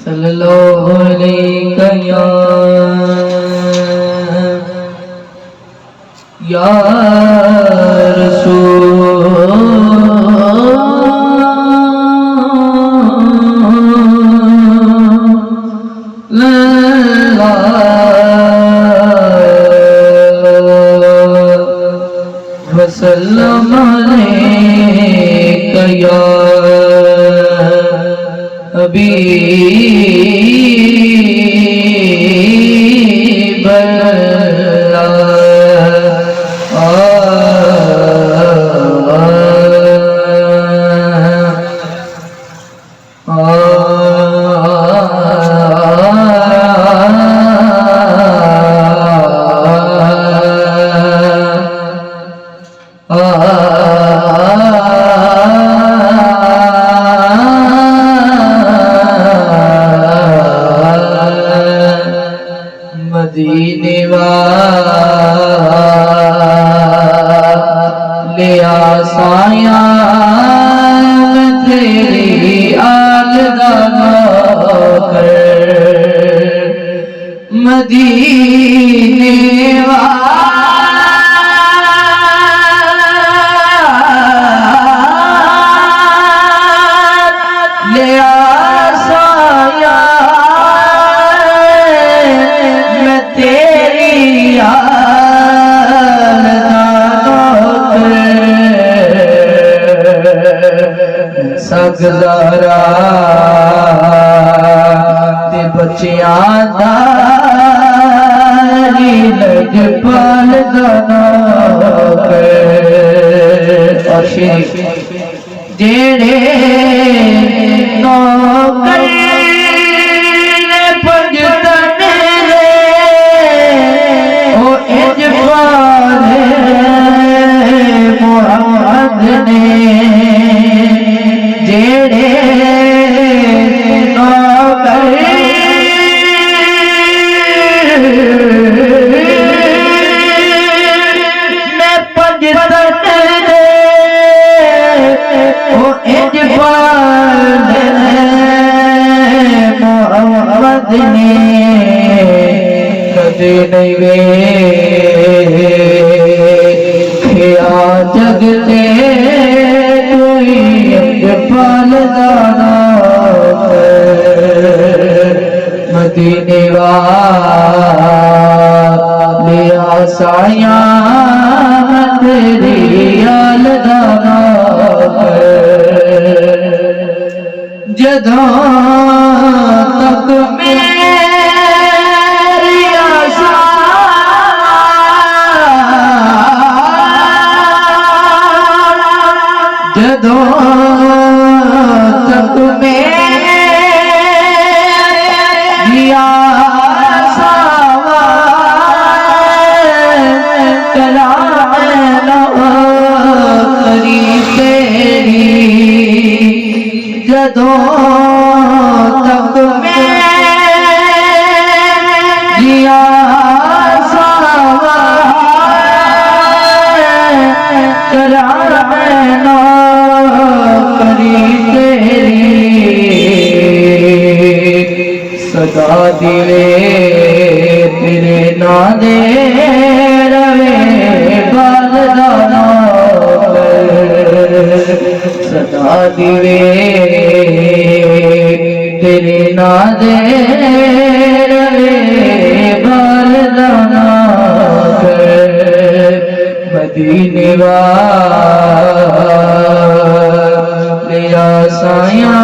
सल्लल्लाहु अलैहि या रसूल अल्लाह वसल्लम अलैका या हबीब मदीने वाले आसाया तेरी आलदा कर मदीने वाले आसाया सगदारा ते बच्चियां दा लजपाल गाना और जेड़े नौकर कदे नहीं वेख्या जगते कोई अजपाल दाना मदीने वाले आसाया तेरी आलदाना जदों तक मेरी आशा जदों तक मेरी आशा कराना करी तेरी जदों तक मेरी आशा कराना करी तेरी सदा दिले तेरे ना दे रवे बालदाना सदा दिवे तेरे ना दे रवे बालदाना मदीने वाले आसाया